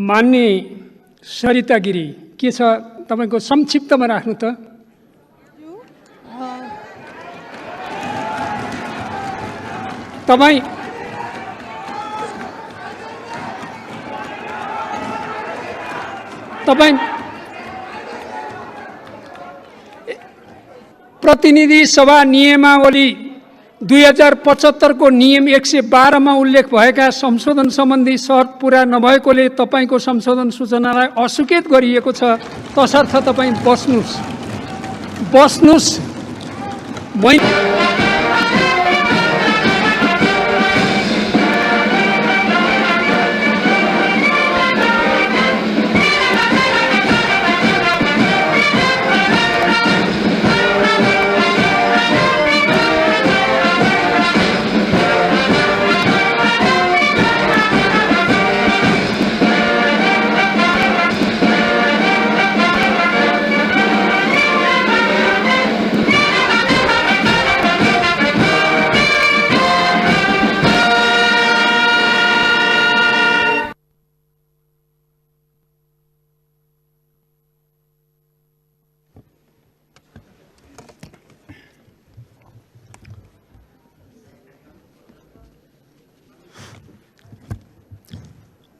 मान्य सरिता गिरी के छ तपाईको संक्षिप्तमा राख्नु त। तपाईं प्रतिनिधि सभा नियमावली 2075 को नियम 112 मा उल्लेख भएका संशोधन सम्बन्धी शर्त पूरा नभएकोले तपाईको संशोधन सूचनालाई अस्वीकृत गरिएको छ। तसर्थ तपाईं बस्नुस्।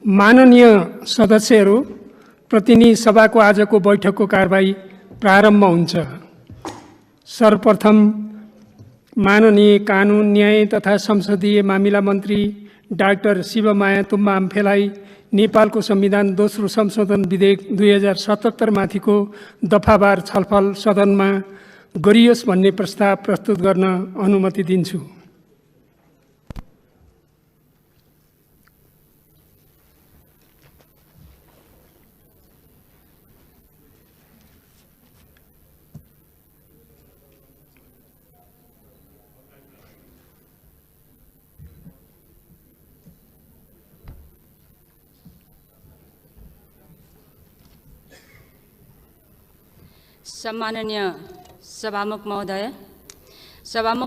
माननीय सदस्यहरू, प्रतिनिधि सभाको आजको बैठकको कारबाही प्रारम्भ हुन्छ। सर्वप्रथम माननीय कानुन, न्याय तथा संसदीय मामिला मन्त्री डाक्टर शिवमाया तुम्बा आम्फेलाई नेपालको संविधान दोस्रो संशोधन विधेयक 2077 माथिको दफावार छलफल सदनमा गरियोस् भन्ने प्रस्ताव प्रस्तुत गर्न अनुमति दिन्छु। सम्माननीय सभामुख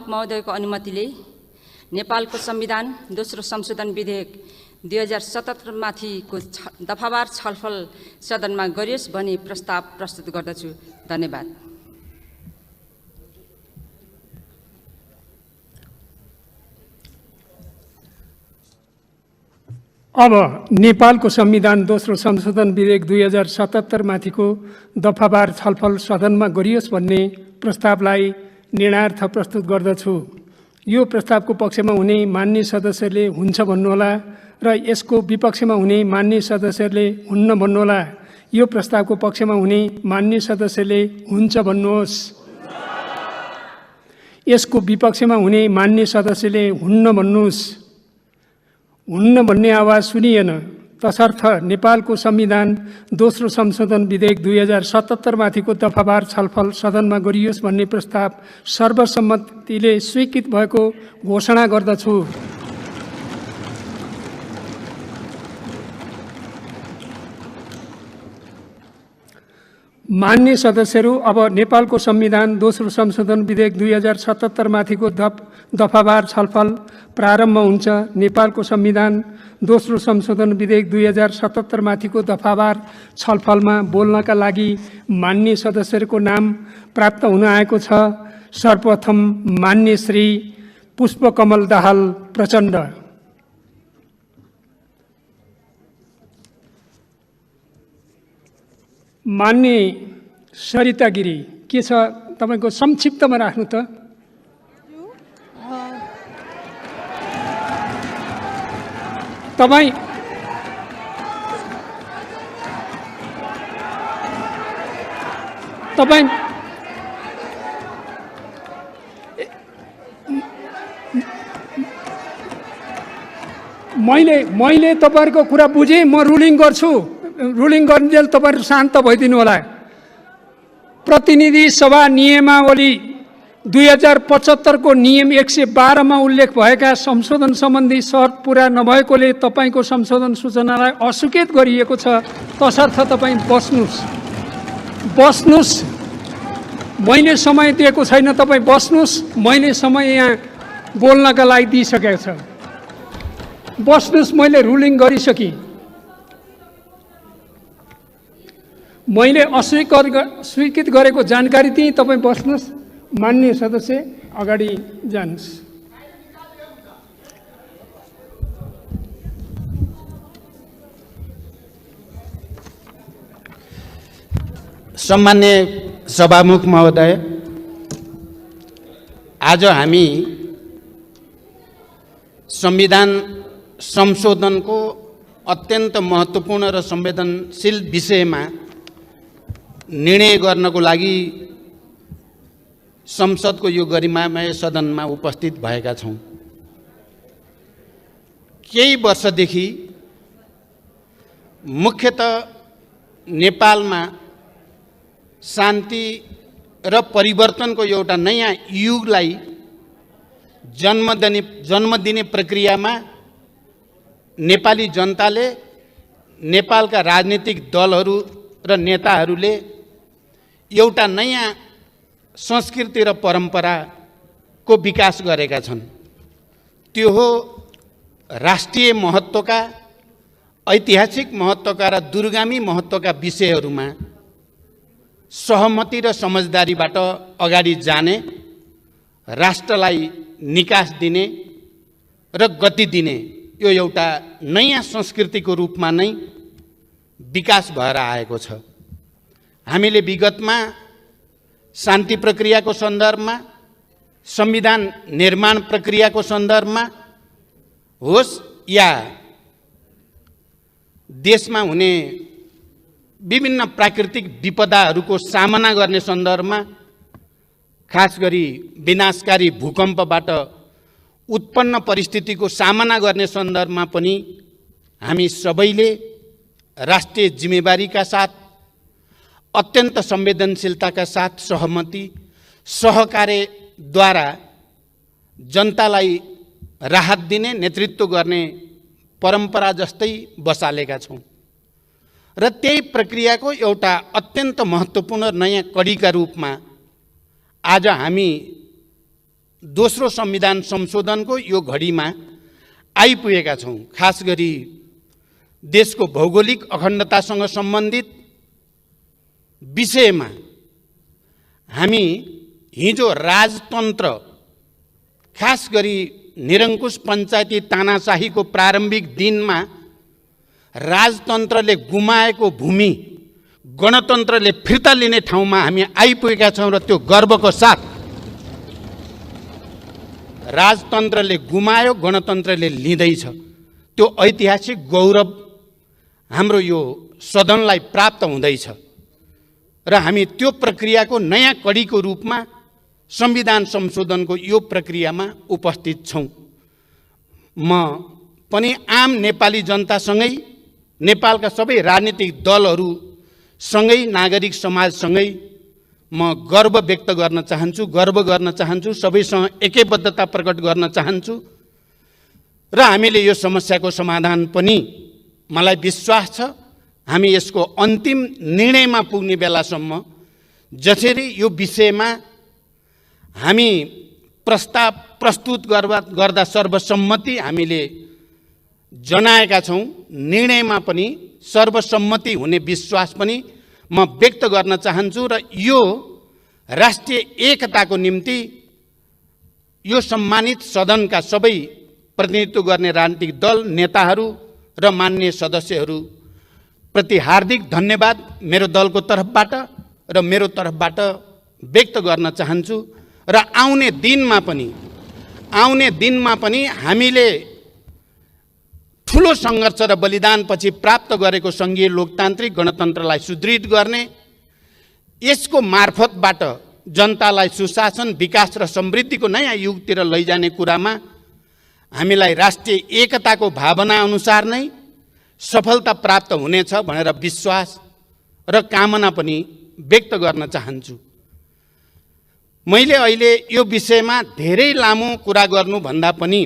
महोदयको अनुमतिले नेपालको संविधान दोस्रो संशोधन विधेयक 2077 माथिको दफावार छलफल सदनमा गरियोस् भनी प्रस्ताव प्रस्तुत गर्दछु। धन्यवाद। अब नेपालको संविधान दोस्रो संशोधन विधेयक 2077 माथिको दफावार छलफल सदनमा गरियोस् भन्ने प्रस्तावलाई निर्णयार्थ प्रस्तुत गर्दछु। यो प्रस्तावको पक्षमा हुने मान्य सदस्यले हुन्छ भन्नुहोला र यसको विपक्षमा हुने मान्य सदस्यले हुन्न भन्नुहोला। यो प्रस्तावको पक्षमा हुने मान्य सदस्यले हुन्छ भन्नुहोस्। यसको विपक्षमा हुने मान्य सदस्यले हुन्न भन्नुहोस्। हुन्न भन्ने आवाज सुनिएन। तसर्थ नेपालको संविधान दोस्रो संशोधन विधेयक 2077 माथिको दफावार छलफल सदनमा गरियोस् भन्ने प्रस्ताव सर्वसम्मतिले स्वीकृत भएको घोषणा गर्दछु। मान्य सदस्यहरू, अब नेपालको संविधान दोस्रो संशोधन विधेयक 2077 माथिको दफावार छलफल प्रारम्भ हुन्छ। नेपालको संविधान दोस्रो संशोधन विधेयक 2077 माथिको दफावार छलफलमा बोल्नका लागि मान्य सदस्यहरूको नाम प्राप्त हुन आएको छ। सर्वप्रथम मान्य श्री पुष्पकमल दाहाल प्रचण्ड। मान्य सरिता गिरी के छ तपाईको संक्षिप्तमा राख्नु त। तपाईं मैले तपाईहरुको कुरा बुझेँ। म रुलिङ गर्छु। रुलिङ गर्नुन्जेल तपाईहरु शान्त भइदिनु होला। प्रतिनिधि सभा नियमावली 2075 को नियम 112 मा उल्लेख भएका संशोधन सम्बन्धी शर्त पूरा नभएकोले तपाईको संशोधन सूचनालाई अस्वीकृत गरिएको छ। तसर्थ तपाईं बस्नुस्। मैले समय दिएको छैन, तपाईं बस्नुस्। मैले समय यहाँ बोल्नका लागि दिइसकेको छ। बस्नुस्, मैले रुलिङ गरिसकेँ। मैले अस्वीकृत गरेको जानकारी दिएँ। तपाईँ बस्नुहोस्। माननीय सदस्य अगाडि जानुहोस्। सम्मान्य सभामुख महोदय, आज हामी संविधान संशोधनको अत्यन्त महत्त्वपूर्ण र संवेदनशील विषयमा निर्णय गर्नको लागि संसदको यो गरिमामय सदनमा उपस्थित भएका छौँ। केही वर्षदेखि मुख्यतः नेपालमा शान्ति र परिवर्तनको एउटा नयाँ युगलाई जन्म दिने प्रक्रियामा नेपाली जनताले, नेपालका राजनीतिक दलहरू र नेताहरूले एउटा नयाँ संस्कृति र परम्पराको विकास गरेका छन्। त्यो हो राष्ट्रिय महत्त्वका, ऐतिहासिक महत्त्वका र दूरगामी महत्त्वका विषयहरूमा सहमति र समझदारीबाट अगाडि जाने, राष्ट्रलाई निकास दिने र गति दिने यो एउटा नयाँ संस्कृतिको रूपमा नै विकास भएर आएको छ। हामीले विगतमा शान्ति प्रक्रियाको सन्दर्भमा, संविधान निर्माण प्रक्रियाको सन्दर्भमा होस् या देशमा हुने विभिन्न प्राकृतिक विपदाहरूको सामना गर्ने सन्दर्भमा, खास गरी विनाशकारी भूकम्पबाट उत्पन्न परिस्थितिको सामना गर्ने सन्दर्भमा पनि हामी सबैले राष्ट्रिय जिम्मेवारीका साथ, अत्यन्त संवेदनशीलताका साथ सहमति, सहकार्यद्वारा जनतालाई राहत दिने, नेतृत्व गर्ने परम्परा जस्तै बसालेका छौँ र त्यही प्रक्रियाको एउटा अत्यन्त महत्त्वपूर्ण नयाँ कडीका रूपमा आज हामी दोस्रो संविधान संशोधनको यो घडीमा आइपुगेका छौँ। खास गरी देशको भौगोलिक अखण्डतासँग सम्बन्धित विषयमा हामी हिजो राजतन्त्र, खास गरी निरङ्कुश पञ्चायती तानाशाहीको प्रारम्भिक दिनमा राजतन्त्रले गुमाएको भूमि गणतन्त्रले फिर्ता लिने ठाउँमा हामी आइपुगेका छौँ र त्यो गर्वको साथ राजतन्त्रले गुमायो, गणतन्त्रले लिँदैछ। त्यो ऐतिहासिक गौरव हाम्रो यो सदनलाई प्राप्त हुँदैछ र हामी त्यो प्रक्रियाको नयाँ कडीको रूपमा संविधान संशोधनको यो प्रक्रियामा उपस्थित छौँ। म पनि आम नेपाली जनतासँगै, नेपालका सबै राजनीतिक दलहरूसँगै, नागरिक समाजसँगै म गर्व व्यक्त गर्न चाहन्छु, सबैसँग एकैबद्धता प्रकट गर्न चाहन्छु र हामीले यो समस्याको समाधान पनि, मलाई विश्वास छ, हामी यसको अन्तिम निर्णयमा पुग्ने बेलासम्म जसरी यो विषयमा हामी प्रस्ताव प्रस्तुत गर्दा सर्वसम्मति हामीले जनाएका छौँ, निर्णयमा पनि सर्वसम्मति हुने विश्वास पनि म व्यक्त गर्न चाहन्छु र यो राष्ट्रिय एकताको निम्ति यो सम्मानित सदनका सबै प्रतिनिधित्व गर्ने राजनीतिक दल, नेताहरू र माननीय सदस्यहरू प्रति हार्दिक धन्यवाद मेरो दलको तर्फबाट र मेरो तर्फबाट व्यक्त गर्न चाहन्छु र आउने दिनमा पनि हामीले ठुलो सङ्घर्ष र बलिदानपछि प्राप्त गरेको सङ्घीय लोकतान्त्रिक गणतन्त्रलाई सुदृढ गर्ने, यसको मार्फतबाट जनतालाई सुशासन, विकास र समृद्धिको नयाँ युगतिर लैजाने कुरामा हामीलाई राष्ट्रिय एकताको भावना अनुसार नै सफलता प्राप्त हुनेछ भनेर विश्वास र कामना पनि व्यक्त गर्न चाहन्छु। मैले अहिले यो विषयमा धेरै लामो कुरा गर्नुभन्दा पनि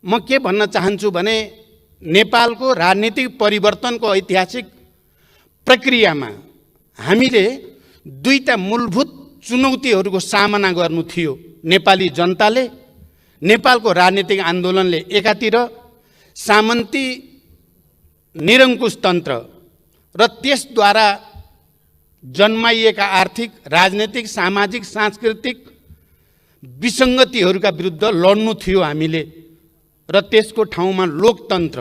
म के भन्न चाहन्छु भने नेपालको राजनीतिक परिवर्तनको ऐतिहासिक प्रक्रियामा हामीले दुईटा मूलभूत चुनौतीहरूको सामना गर्नु थियो। नेपाली जनताले, नेपालको राजनीतिक आन्दोलनले एकातिर सामन्ती निरङ्कुश तन्त्र र त्यसद्वारा जन्माइएका आर्थिक, राजनैतिक, सामाजिक, सांस्कृतिक विसङ्गतिहरूका विरुद्ध लड्नु थियो हामीले। र त्यसको ठाउँमा लोकतन्त्र,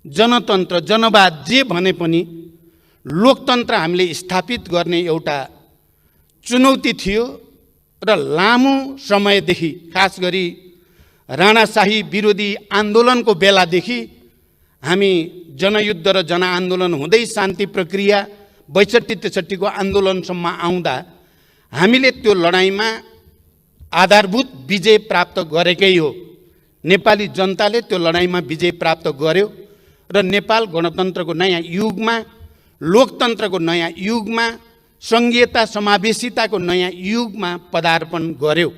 जनतन्त्र, जनवाद जे भने पनि लोकतन्त्र हामीले स्थापित गर्ने एउटा चुनौती थियो। र लामो समयदेखि, खास गरी राणाशाही विरोधी आन्दोलनको बेलादेखि हामी जनयुद्ध र जनआन्दोलन हुँदै शान्ति प्रक्रिया 62-63 को आन्दोलनसम्म आउँदा हामीले त्यो लडाईँमा आधारभूत विजय प्राप्त गरेकै हो। नेपाली जनताले त्यो लडाईँमा विजय प्राप्त गर्यो र नेपाल गणतन्त्रको नयाँ युगमा, लोकतन्त्रको नयाँ युगमा, सङ्घीयता समावेशिताको नयाँ युगमा पदार्पण गर्यो।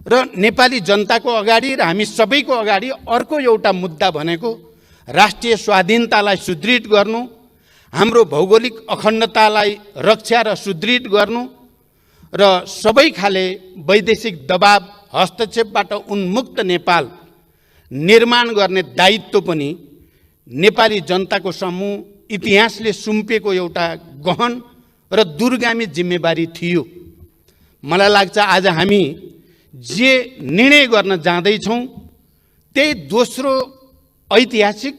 र नेपाली जनताको अगाडि र हामी सबैको अगाडि अर्को एउटा मुद्दा भनेको राष्ट्रिय स्वाधीनतालाई सुदृढ गर्नु, हाम्रो भौगोलिक अखण्डतालाई रक्षा र सुदृढ गर्नु र सबै खाले वैदेशिक दबाव हस्तक्षेपबाट उन्मुक्त नेपाल निर्माण गर्ने दायित्व पनि नेपाली जनताको समूह इतिहासले सुम्पेको एउटा गहन र दूरगामी जिम्मेवारी थियो। मलाई लाग्छ आज हामी जे निर्णय गर्न जाँदैछौँ त्यही दोस्रो ऐतिहासिक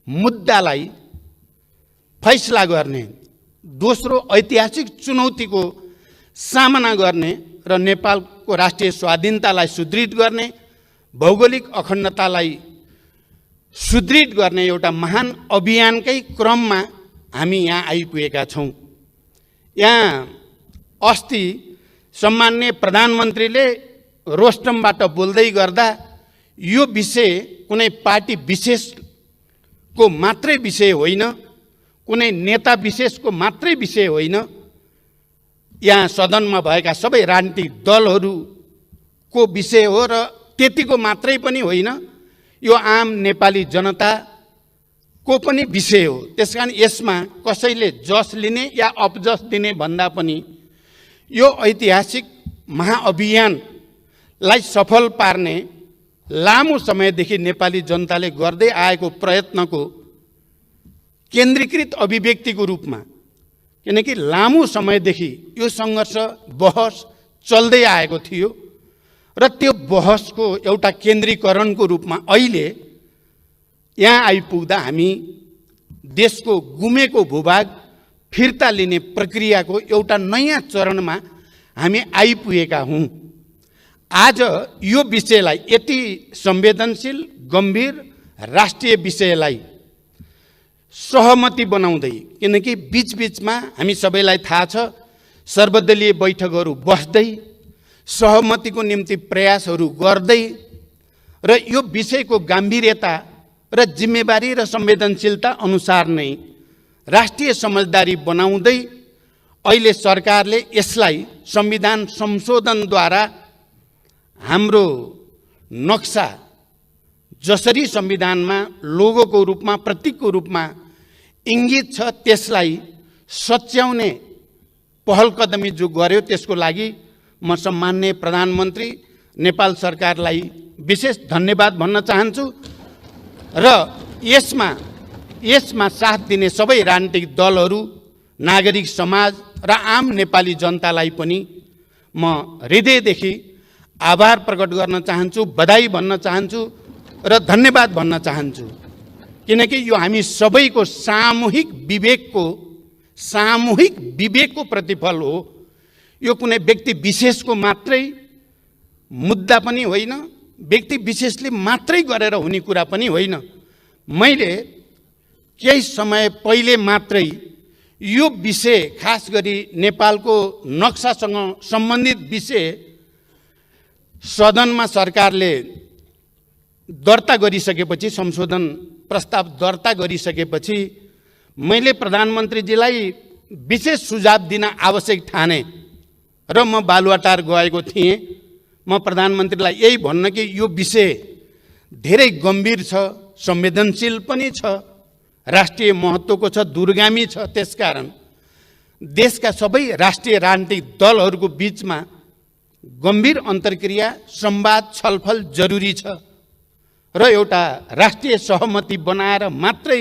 मुद्दालाई फैसला गर्ने, दोस्रो ऐतिहासिक चुनौतीको सामना गर्ने र नेपालको राष्ट्रिय स्वाधीनतालाई सुदृढ गर्ने, भौगोलिक अखण्डतालाई सुदृढ गर्ने एउटा महान अभियानकै क्रममा हामी यहाँ आइपुगेका छौँ। यहाँ अस्ति सम्माननीय प्रधानमन्त्रीले रोस्टमबाट बोल्दै गर्दा यो विषय कुनै पार्टी विशेषको मात्रै विषय होइन, कुनै नेता विशेषको मात्रै विषय होइन, यहाँ सदनमा भएका सबै राजनीतिक दलहरूको विषय हो र त्यतिको मात्रै पनि होइन, यो आम नेपाली जनताको पनि विषय हो। त्यसकारण यसमा कसैले जस लिने या अपजस दिने भन्दा पनि यो ऐतिहासिक महाअभियानलाई सफल पार्ने लामो समयदेखि नेपाली जनताले गर्दै आएको प्रयत्नको केन्द्रीकृत अभिव्यक्तिको रूपमा, किनकि लामो समयदेखि यो सङ्घर्ष बहस चल्दै आएको थियो र त्यो बहसको एउटा केन्द्रीकरणको रूपमा अहिले यहाँ आइपुग्दा हामी देशको गुमेको भूभाग फिर्ता लिने प्रक्रियाको एउटा नयाँ चरणमा हामी आइपुगेका हौँ। आज यो विषयलाई, यति संवेदनशील गम्भीर राष्ट्रिय विषयलाई सहमति बनाउँदै, किनकि बीचबीचमा हामी सबैलाई थाहा छ सर्वदलीय बैठकहरू बस्दै सहमतिको निम्ति प्रयासहरू गर्दै र यो विषयको गाम्भीर्यता र जिम्मेवारी र संवेदनशीलता अनुसार नै राष्ट्रिय समझदारी बनाउँदै अहिले सरकारले यसलाई संविधान संशोधनद्वारा हाम्रो नक्सा जसरी संविधानमा लोगोको रूपमा, प्रतीकको रूपमा इङ्गित छ, त्यसलाई सच्याउने पहल कदमी जो गर्यो त्यसको लागि म सम्माननीय प्रधानमन्त्री नेपाल सरकारलाई विशेष धन्यवाद भन्न चाहन्छु र यसमा साथ दिने सबै राजनीतिक दलहरू, नागरिक समाज र आम नेपाली जनतालाई पनि म हृदयदेखि आभार प्रकट गर्न चाहन्छु, बधाई भन्न चाहन्छु र धन्यवाद भन्न चाहन्छु। किनकि यो हामी सबैको सामूहिक विवेकको प्रतिफल हो। यो कुनै व्यक्ति विशेषको मात्रै मुद्दा पनि होइन, व्यक्ति विशेषले मात्रै गरेर हुने कुरा पनि होइन। मैले केही समय पहिले मात्रै यो विषय, खास गरी नेपालको नक्सासँग सम्बन्धित विषय सदनमा सरकारले दर्ता गरिसकेपछि, संशोधन प्रस्ताव दर्ता गरिसकेपछि मैले प्रधानमन्त्रीजीलाई विशेष सुझाव दिन आवश्यक ठाने र म बालुवाटार गएको थिएँ। म प्रधानमन्त्रीलाई यही भन्न कि यो विषय धेरै गम्भीर छ, संवेदनशील पनि छ, राष्ट्रिय महत्त्वको छ, दूरगामी छ। त्यसकारण देशका सबै राष्ट्रिय राजनीतिक दलहरूको बीचमा गम्भीर अन्तर्क्रिया, संवाद, छलफल जरुरी छ र एउटा राष्ट्रिय सहमति बनाएर मात्रै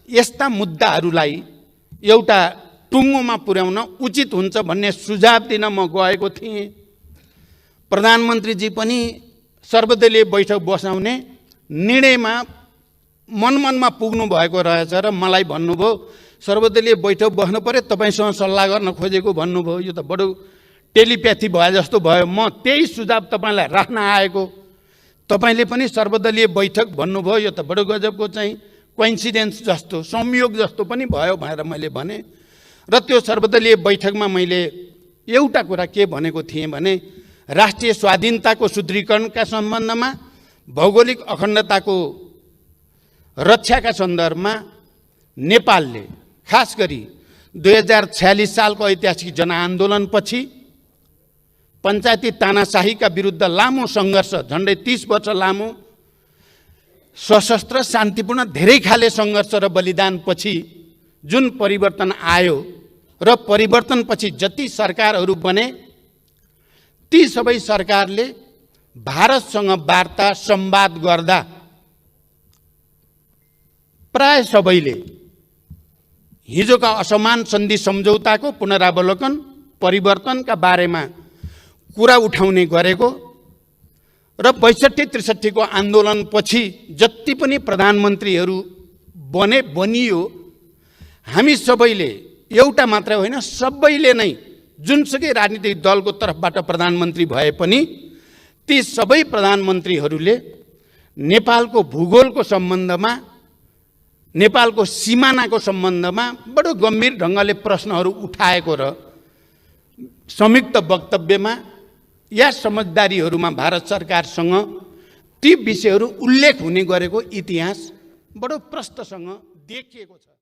यस्ता मुद्दाहरूलाई एउटा टुङ्गोमा पुर्याउन उचित हुन्छ भन्ने सुझाव दिन म गएको थिएँ। प्रधानमन्त्रीजी पनि सर्वदलीय बैठक बसाउने निर्णयमा मनमनमा पुग्नु भएको रहेछ र मलाई भन्नुभयो सर्वदलीय बैठक बस्नु पर्यो, तपाईँसँग सल्लाह गर्न खोजेको भन्नुभयो। यो त बडो टेलिप्याथी भए जस्तो भयो। म त्यही सुझाव तपाईँलाई राख्न आएको। तपाईँले पनि सर्वदलीय बैठक भन्नुभयो, यो त बडो गजबको चाहिँ कोइन्सिडेन्स जस्तो, संयोग जस्तो पनि भयो भनेर मैले भने। र त्यो सर्वदलीय बैठकमा मैले एउटा कुरा के भनेको थिएँ भने राष्ट्रिय स्वाधीनताको सुदृढीकरणका सम्बन्धमा, भौगोलिक अखण्डताको रक्षाका सन्दर्भमा नेपालले खास गरी 2046 सालको ऐतिहासिक जनआन्दोलनपछि पञ्चायती तानाशाहीका विरुद्ध लामो सङ्घर्ष, झन्डै 30 वर्ष लामो सशस्त्र शान्तिपूर्ण धेरै खाले सङ्घर्ष र बलिदानपछि जुन परिवर्तन आयो र परिवर्तनपछि जति सरकारहरू बने ती सबै सरकारले भारतसँग वार्ता संवाद गर्दा प्राय सबैले हिजोका असमान सन्धि सम्झौताको पुनरावलोकन, परिवर्तनका बारेमा कुरा उठाउने गरेको र 62-63 को आन्दोलनपछि जति पनि प्रधानमन्त्रीहरू बनियो, हामी सबैले एउटा मात्र होइन सबैले नै जुनसुकै राजनीतिक दलको तर्फबाट प्रधानमन्त्री भए पनि ती सबै प्रधानमन्त्रीहरूले नेपालको भूगोलको सम्बन्धमा, नेपालको सिमानाको सम्बन्धमा बडो गम्भीर ढङ्गले प्रश्नहरू उठाएको र संयुक्त वक्तव्यमा या समझदारीहरूमा भारत सरकारसँग ती विषयहरू उल्लेख हुने गरेको इतिहास बडो प्रष्टसँग देखिएको छ।